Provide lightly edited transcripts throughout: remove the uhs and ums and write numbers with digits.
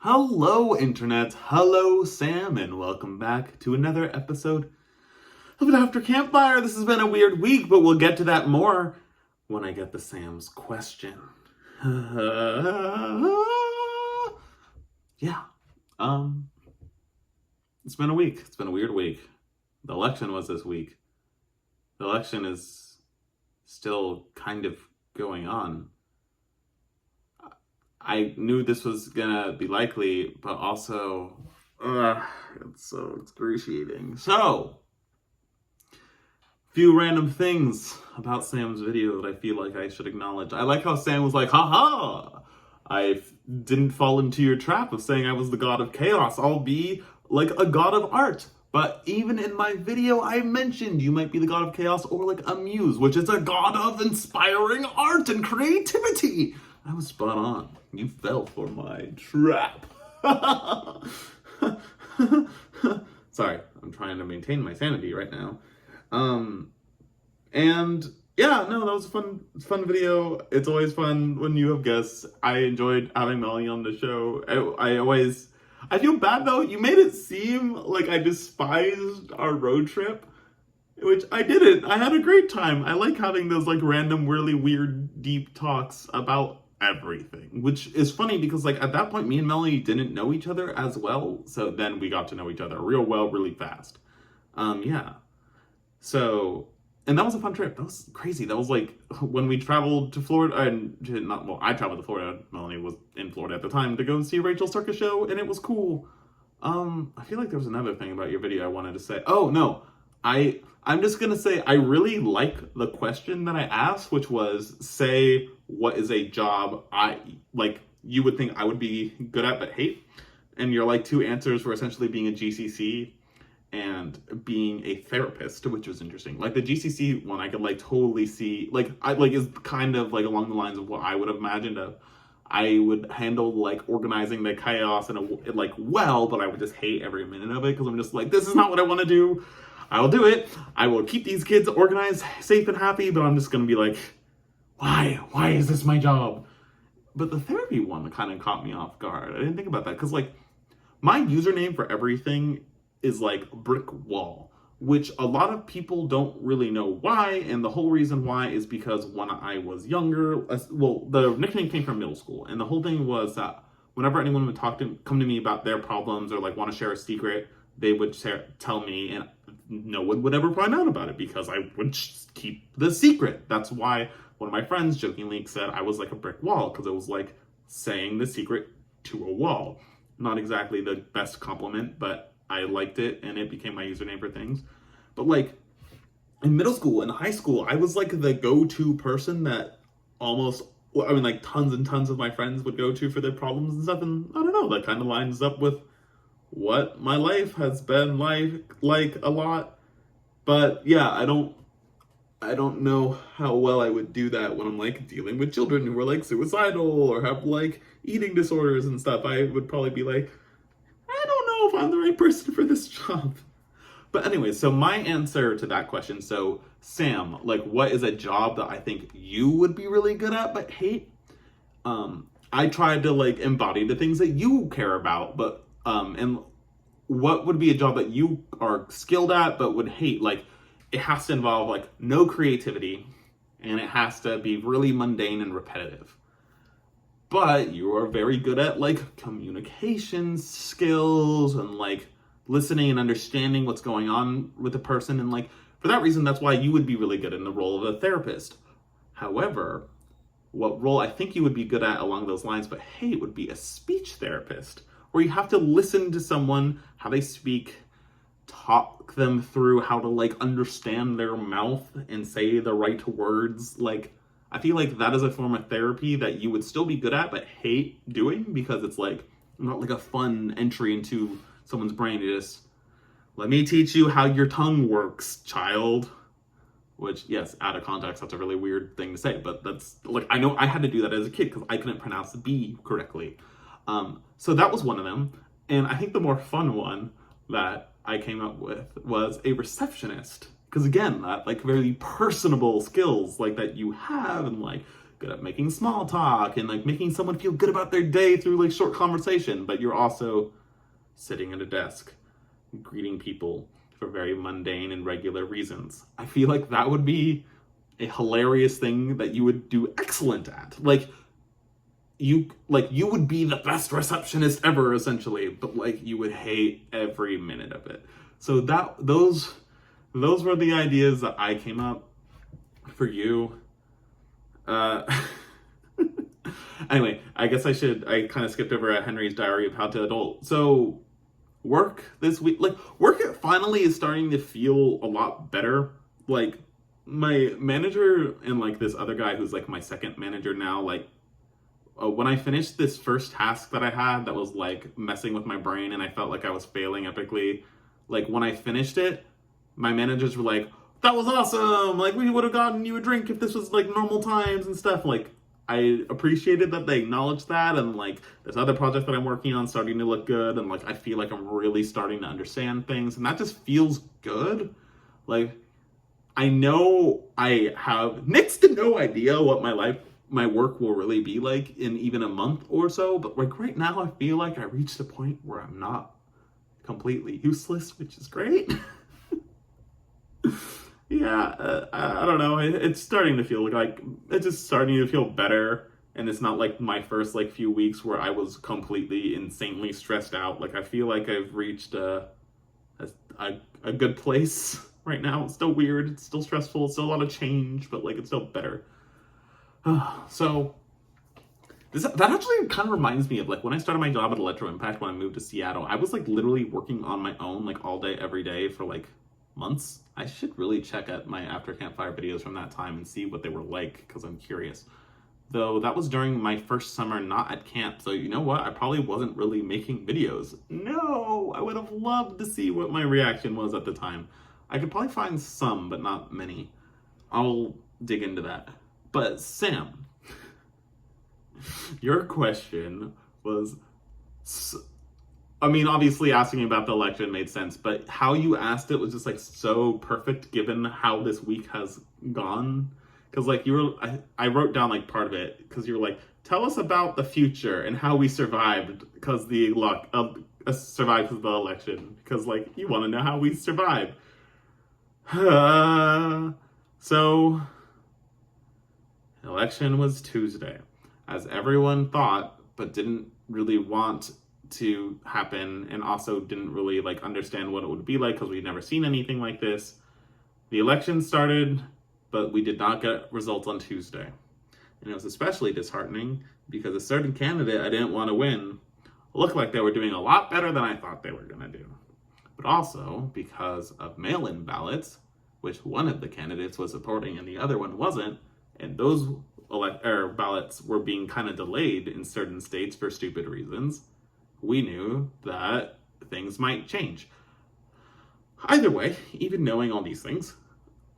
Hello, Internet. Hello, Sam, and welcome back to another episode of an After Campfire. This has been a weird week, but we'll get to that more when I get to Sam's question. Yeah. It's been a week. It's been a weird week. The election was this week. The election is still kind of going on. I knew this was gonna be likely, but also, it's so excruciating. So, few random things about Sam's video that I feel like I should acknowledge. I like how Sam was like, haha, I didn't fall into your trap of saying I was the god of chaos. I'll be like a god of art. But even in my video, I mentioned you might be the god of chaos or like a muse, which is a god of inspiring art and creativity. I was spot on. You fell for my trap. Sorry, I'm trying to maintain my sanity right now. And yeah, no, that was a fun video. It's always fun when you have guests. I enjoyed having Melanie on the show. I feel bad though. You made it seem like I despised our road trip, which I didn't. I had a great time. I like having those like random, really weird, deep talks about everything, which is funny because like at that point me and Melanie didn't know each other as well, so then we got to know each other real well really fast. Yeah, so, and that was a fun trip. That was crazy. That was like when we traveled to Florida, and not, well, I traveled to Florida, Melanie was in Florida at the time, to go see Rachel Circus show, and it was cool. I feel like there was another thing about your video I wanted to say. Oh no, I'm just gonna say I really like the question that I asked, which was, say what is a job you would think I would be good at but hate, and your like two answers were essentially being a GCC and being a therapist, which was interesting. Like the GCC one, I could like totally see, like I like is kind of like along the lines of what I would have imagined of. I would handle like organizing the chaos and like well, but I would just hate every minute of it because I'm just like, this is not what I want to do. I will do it. I will keep these kids organized, safe, and happy, but I'm just gonna be like, why? Why is this my job? But the therapy one kind of caught me off guard. I didn't think about that because like my username for everything is like brick wall, which a lot of people don't really know why. And the whole reason why is because when I was younger, well, the nickname came from middle school, and the whole thing was that whenever anyone would come to me about their problems or like want to share a secret, they would tell me, and no one would ever find out about it because I would just keep the secret. That's why one of my friends jokingly said I was like a brick wall, because it was like saying the secret to a wall. Not exactly the best compliment, but I liked it and it became my username for things. But like in middle school and high school, I was like the go-to person that like tons and tons of my friends would go to for their problems and stuff. And I don't know, that kind of lines up with what my life has been like a lot. But yeah, I don't know how well I would do that when I'm like dealing with children who are like suicidal or have like eating disorders and stuff. I would probably be like, I don't know if I'm the right person for this job. But anyway, so my answer to that question, so Sam, like what is a job that I think you would be really good at but hate? I tried to like embody the things that you care about, but and what would be a job that you are skilled at but would hate? Like it has to involve like no creativity, and it has to be really mundane and repetitive. But you are very good at like communication skills and like listening and understanding what's going on with the person, and like for that reason, that's why you would be really good in the role of a therapist. However, what role I think you would be good at along those lines but hate would be a speech therapist, where you have to listen to someone, how they speak, talk them through how to like understand their mouth and say the right words. Like I feel like that is a form of therapy that you would still be good at but hate doing, because it's like not like a fun entry into someone's brain. It is, let me teach you how your tongue works, child. Which, yes, out of context, that's a really weird thing to say, but that's like, I know I had to do that as a kid because I couldn't pronounce the B correctly. So that was one of them. And I think the more fun one that I came up with was a receptionist. Because again, that like very personable skills like that you have, and like good at making small talk and like making someone feel good about their day through like short conversation, but you're also sitting at a desk greeting people for very mundane and regular reasons. I feel like that would be a hilarious thing that you would do excellent at. Like you would be the best receptionist ever, essentially, but like you would hate every minute of it. So those were the ideas that I came up for you. Anyway, I guess I kind of skipped over at Henry's Diary of How to Adult. So work this week, like work finally is starting to feel a lot better. Like my manager and like this other guy who's like my second manager now, like when I finished this first task that I had that was like messing with my brain and I felt like I was failing epically, like when I finished it, my managers were like, that was awesome, like we would have gotten you a drink if this was like normal times and stuff. Like I appreciated that they acknowledged that, and like this other project that I'm working on starting to look good, and like I feel like I'm really starting to understand things, and that just feels good. Like I know I have next to no idea what my work will really be like in even a month or so, but like right now I feel like I reached a point where I'm not completely useless, which is great. Yeah, I don't know. It's starting to feel like it's just starting to feel better, and it's not like my first like few weeks where I was completely insanely stressed out. Like I feel like I've reached a good place right now. It's still weird. It's still stressful. It's still a lot of change, but like it's still better. So that actually kind of reminds me of like when I started my job at Electro Impact when I moved to Seattle. I was like literally working on my own like all day every day for like months. I should really check out my After Campfire videos from that time and see what they were like, because I'm curious. Though that was during my first summer not at camp, so you know what? I probably wasn't really making videos. No, I would have loved to see what my reaction was at the time. I could probably find some, but not many. I'll dig into that. But Sam, your question was, I mean, obviously asking about the election made sense, but how you asked it was just like so perfect given how this week has gone. Because like I wrote down like part of it because you were like, tell us about the future and how we survived because survived the election, because like you want to know how we survived. So election was Tuesday, as everyone thought, but didn't really want to happen, and also didn't really like understand what it would be like because we'd never seen anything like this. The election started, but we did not get results on Tuesday. And it was especially disheartening because a certain candidate I didn't want to win looked like they were doing a lot better than I thought they were going to do. But also because of mail-in ballots, which one of the candidates was supporting and the other one wasn't, and those ballots were being kind of delayed in certain states for stupid reasons, we knew that things might change. Either way, even knowing all these things,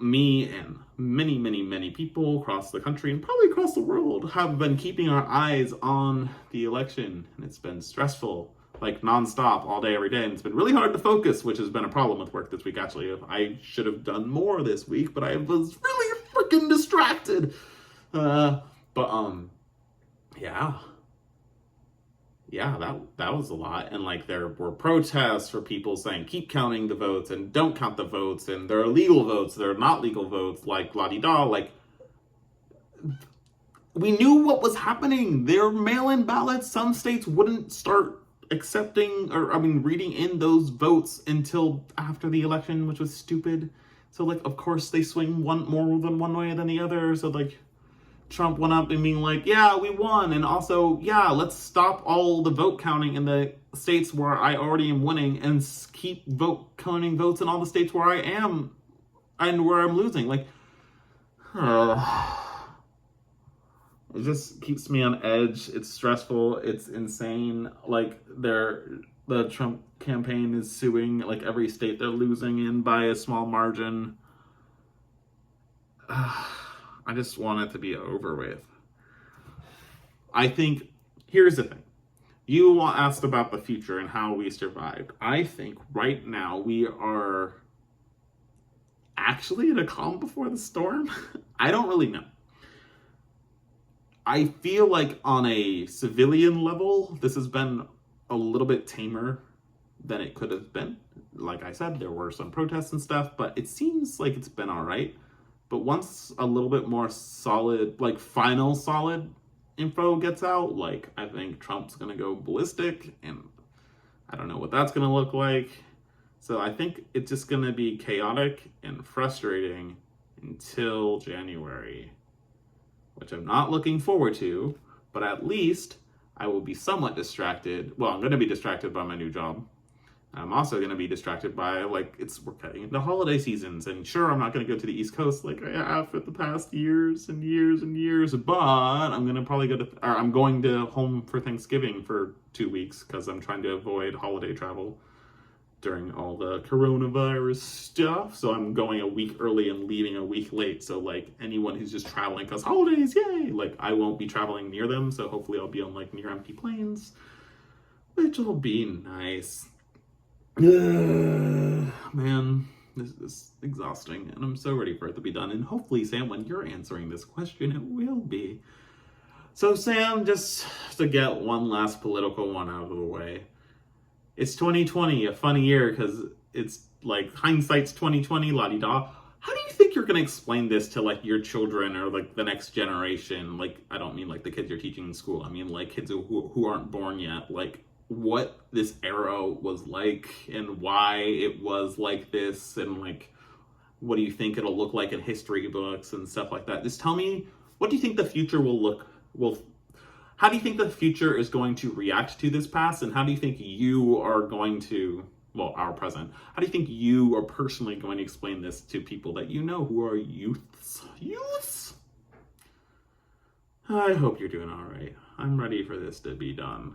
me and many, many, many people across the country and probably across the world have been keeping our eyes on the election, and it's been stressful, like nonstop, all day, every day, and it's been really hard to focus, which has been a problem with work this week, actually. I should have done more this week, but I was really freaking distracted. Yeah, that was a lot. And like there were protests for people saying keep counting the votes and don't count the votes, and there are legal votes, there are not legal votes, like la-di-da. Like we knew what was happening. There are mail-in ballots. Some states wouldn't start accepting reading in those votes until after the election, which was stupid. So like of course they swing one more than one way than the other. So like Trump went up and being like, yeah, we won. And also, yeah, let's stop all the vote counting in the states where I already am winning and keep counting votes in all the states where I am and where I'm losing. Like, it just keeps me on edge. It's stressful. It's insane. Like, the Trump campaign is suing like every state they're losing in by a small margin. I just want it to be over with. I think, here's the thing. You asked about the future and how we survived. I think right now we are actually in a calm before the storm. I don't really know. I feel like on a civilian level, this has been a little bit tamer than it could have been. Like I said, there were some protests and stuff, but it seems like it's been all right. But once a little bit more solid, like final solid info gets out, like I think Trump's gonna go ballistic, and I don't know what that's gonna look like. So I think it's just gonna be chaotic and frustrating until January, which I'm not looking forward to, but at least I will be somewhat distracted. Well, I'm going to be distracted by my new job. I'm also going to be distracted by, like, we're cutting into holiday seasons, and sure, I'm not going to go to the East Coast like I have for the past years and years and years, but I'm going to probably I'm going to home for Thanksgiving for 2 weeks because I'm trying to avoid holiday travel during all the coronavirus stuff. So I'm going a week early and leaving a week late. So like anyone who's just traveling because holidays, yay! Like I won't be traveling near them. So hopefully I'll be on like near empty planes, which will be nice. Man, this is exhausting and I'm so ready for it to be done. And hopefully, Sam, when you're answering this question, it will be. So Sam, just to get one last political one out of the way. It's 2020, a funny year because it's like hindsight's 2020, la-di-da. How do you think you're gonna explain this to like your children or like the next generation? Like, I don't mean like the kids you're teaching in school. I mean like kids who aren't born yet. Like what this era was like and why it was like this, and like what do you think it'll look like in history books and stuff like that? Just tell me, what do you think the future how do you think the future is going to react to this past, and how do you think you are going to, well, our present, how do you think you are personally going to explain this to people that you know who are youths? I hope you're doing all right. I'm ready for this to be done.